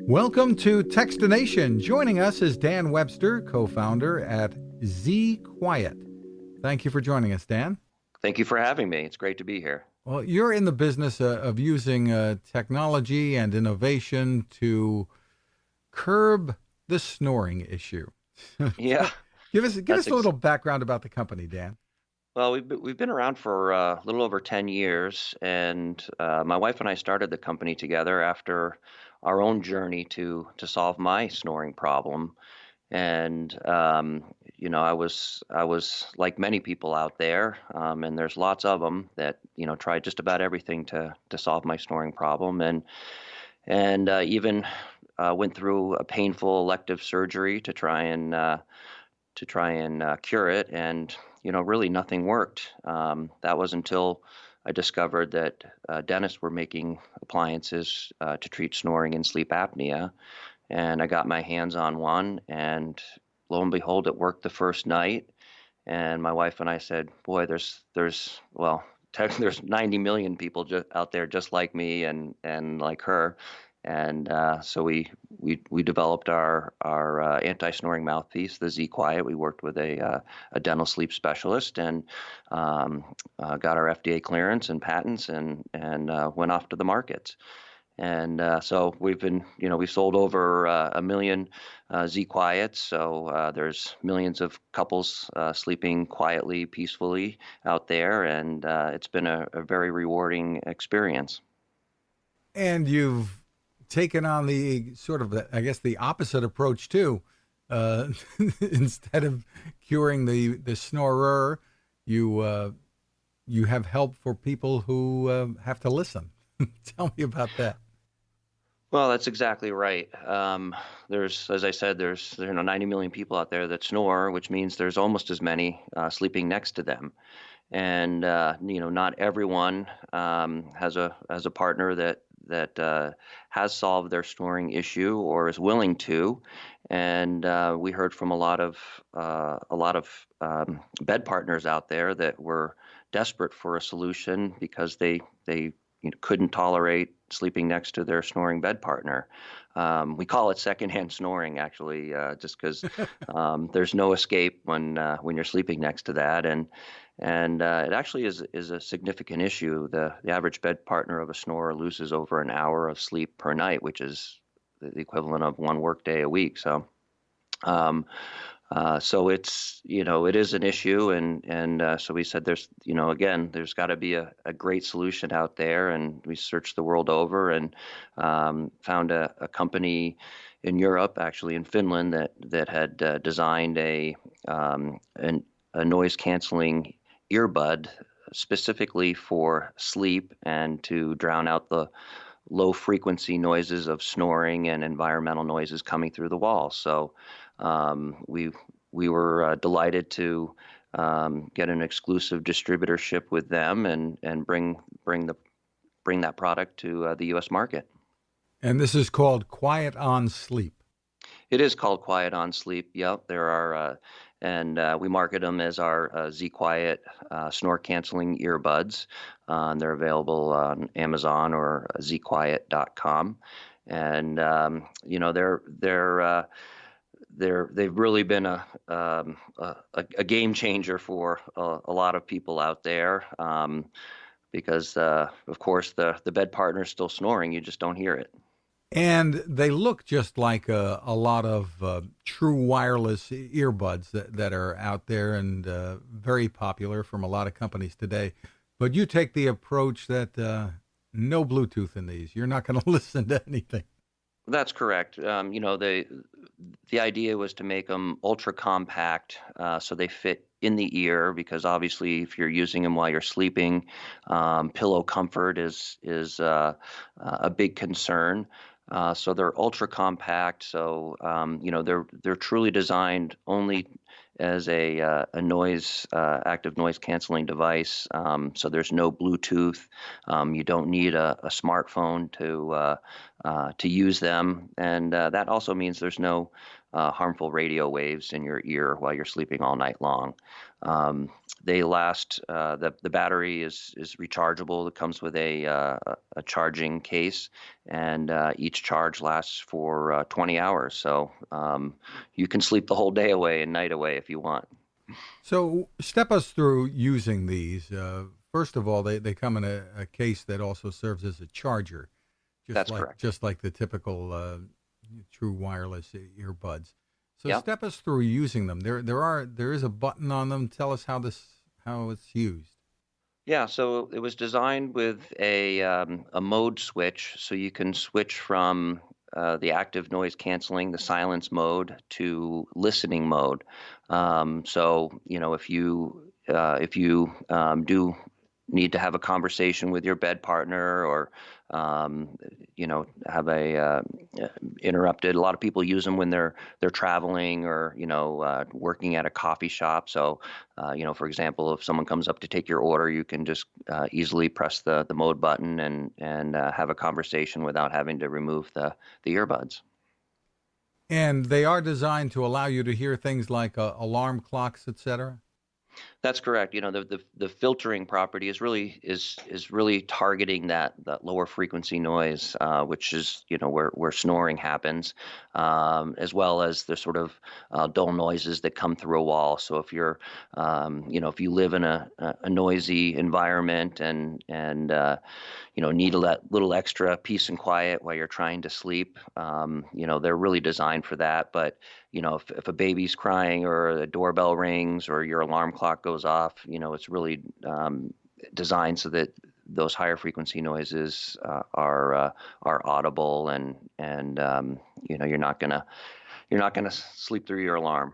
Welcome to Techstination. Joining us is Dan Webster, co-founder at ZQuiet. Thank you for joining us, Dan. Thank you for having me. It's great to be here. Well, you're in the business of using technology and innovation to curb the snoring issue. Yeah, Give us that's a little background about the company, Dan. well, we've been around for a little over 10 years, and my wife and I started the company together after our own journey to solve my snoring problem. And I was like many people out there, and there's lots of them that tried just about everything to solve my snoring problem, and even went through a painful elective surgery to try and cure it, and really nothing worked. That was until I discovered that dentists were making appliances to treat snoring and sleep apnea, and I got my hands on one, and lo and behold, it worked the first night. And my wife and I said, "Boy, there's 90 million people out there just like me and like her." And so we developed our anti-snoring mouthpiece, the ZQuiet. We worked with a dental sleep specialist, and got our FDA clearance and patents, and went off to the markets. And so we've sold over a million ZQuiets. So there's millions of couples sleeping quietly, peacefully out there, and it's been a very rewarding experience. And you've taken on the sort of, the opposite approach too. Uh, Instead of curing the snorer, you have help for people who have to listen. Tell me about that. Well, that's exactly right. As I said, there's 90 million people out there that snore, which means there's almost as many sleeping next to them. And not everyone has a partner that has solved their snoring issue or is willing to. And we heard from a lot of bed partners out there that were desperate for a solution because they couldn't tolerate sleeping next to their snoring bed partner. We call it secondhand snoring, actually, just because there's no escape when you're sleeping next to that, and it actually is a significant issue. The average bed partner of a snorer loses over an hour of sleep per night, which is the equivalent of one workday a week. Um, so it is an issue, and so we said there's got to be a great solution out there, and we searched the world over and found a company in Europe, actually in Finland, that had designed a noise canceling earbud specifically for sleep and to drown out the low frequency noises of snoring and environmental noises coming through the walls. So we were delighted to get an exclusive distributorship with them and bring that product to the U.S. market. And this is called Quiet on Sleep. It is called Quiet on Sleep. Yep, there are, and we market them as our ZQuiet snore canceling earbuds. They're available on Amazon or zquiet.com, and they've really been a game changer for a lot of people out there, because of course the bed partner is still snoring, you just don't hear it. And they look just like a lot of true wireless earbuds that are out there and very popular from a lot of companies today. But you take the approach that no Bluetooth in these. You're not going to listen to anything. That's correct. The idea was to make them ultra compact, so they fit in the ear, because obviously if you're using them while you're sleeping, pillow comfort is a big concern. So they're ultra compact. So they're truly designed only as a noise active noise canceling device. So there's no Bluetooth. You don't need a smartphone to use them, and that also means there's no harmful radio waves in your ear while you're sleeping all night long. They last. The battery is rechargeable. It comes with a charging case, and each charge lasts for 20 hours. So you can sleep the whole day away and night away if you want. So step us through using these. First of all, they come in a case that also serves as a charger, That's correct. just like the typical true wireless earbuds. So Yep. step us through using them. There is a button on them. Tell us how it's used. Yeah, so it was designed with a mode switch, so you can switch from the active noise canceling, the silence mode, to listening mode. So if you do need to have a conversation with your bed partner, or have a interrupted. A lot of people use them when they're traveling, or working at a coffee shop. So for example, if someone comes up to take your order, you can just easily press the mode button and have a conversation without having to remove the earbuds. And they are designed to allow you to hear things like alarm clocks, etc. That's correct. The filtering property is really targeting that lower frequency noise, which is where snoring happens, as well as the sort of dull noises that come through a wall. So if you're if you live in a noisy environment and need a little extra peace and quiet while you're trying to sleep, they're really designed for that. But if a baby's crying, or a doorbell rings, or your alarm clock goes off, it's really designed so that those higher frequency noises are audible, and you're not gonna sleep through your alarm.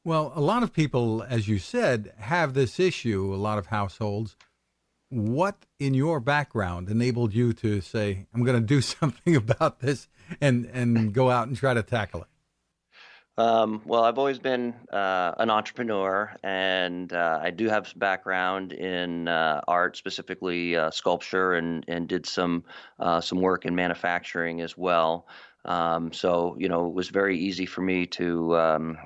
Well, a lot of people, as you said, have this issue. A lot of households. What in your background enabled you to say, "I'm going to do something about this," and go out and try to tackle it? Well, I've always been an entrepreneur, and I do have some background in art, specifically sculpture, and did some work in manufacturing as well. So it was very easy for me to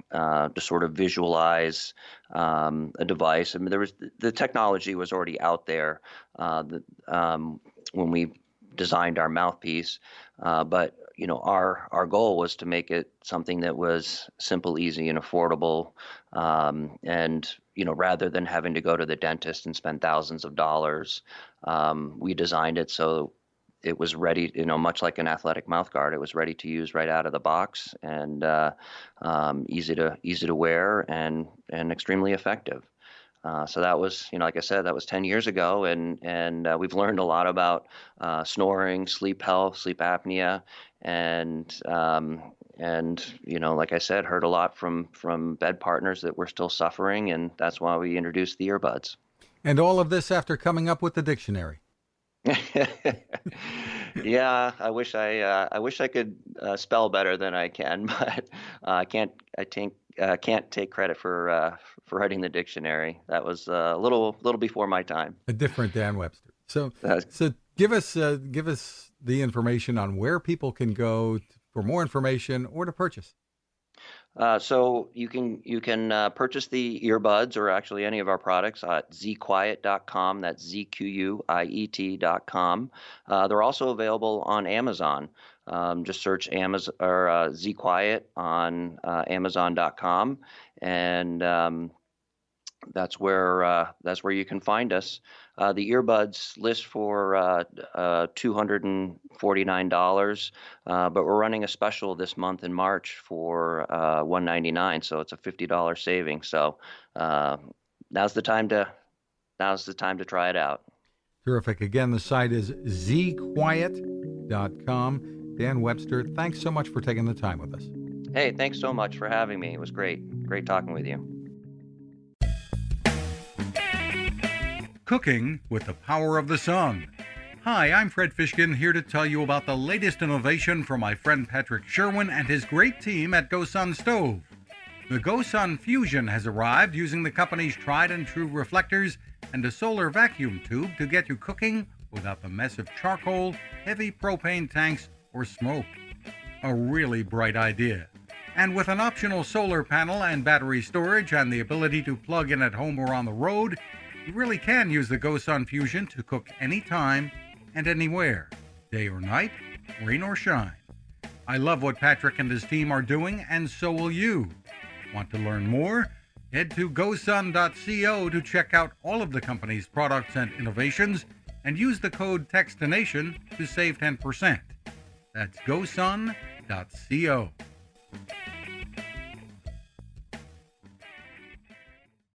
sort of visualize a device. I mean, the technology was already out there when we designed our mouthpiece, but our goal was to make it something that was simple, easy, and affordable. And rather than having to go to the dentist and spend thousands of dollars, we designed it so it was ready, much like an athletic mouth guard. It was ready to use right out of the box, and easy to wear, and extremely effective. So that was, like I said, that was 10 years ago, and we've learned a lot about snoring, sleep health, sleep apnea, and like I said, heard a lot from bed partners that were still suffering, and that's why we introduced the earbuds. And all of this after coming up with the dictionary. Yeah, I wish I could spell better than I can, but I can't. Can't take credit for writing the dictionary. That was a little before my time. A different Dan Webster. So give us the information on where people can go for more information or to purchase. So you can purchase the earbuds, or actually any of our products, at ZQuiet.com. That's ZQuiet.com. They're also available on Amazon. Just search Amazon or ZQuiet on Amazon.com, and that's where you can find us. The earbuds list for $249, but we're running a special this month in March for $199, so it's a $50 saving. So now's the time to try it out. Terrific. Again, the site is ZQuiet.com. Dan Webster, thanks so much for taking the time with us. Hey, thanks so much for having me. It was great. Great talking with you. Cooking with the power of the sun. Hi, I'm Fred Fishkin, here to tell you about the latest innovation from my friend Patrick Sherwin and his great team at GoSun Stove. The GoSun Fusion has arrived using the company's tried and true reflectors and a solar vacuum tube to get you cooking without the mess of charcoal, heavy propane tanks, or smoke. A really bright idea. And with an optional solar panel and battery storage and the ability to plug in at home or on the road, you really can use the GoSun Fusion to cook anytime and anywhere, day or night, rain or shine. I love what Patrick and his team are doing, and so will you. Want to learn more? Head to gosun.co to check out all of the company's products and innovations, and use the code Techstination to save 10%. That's gosun.co.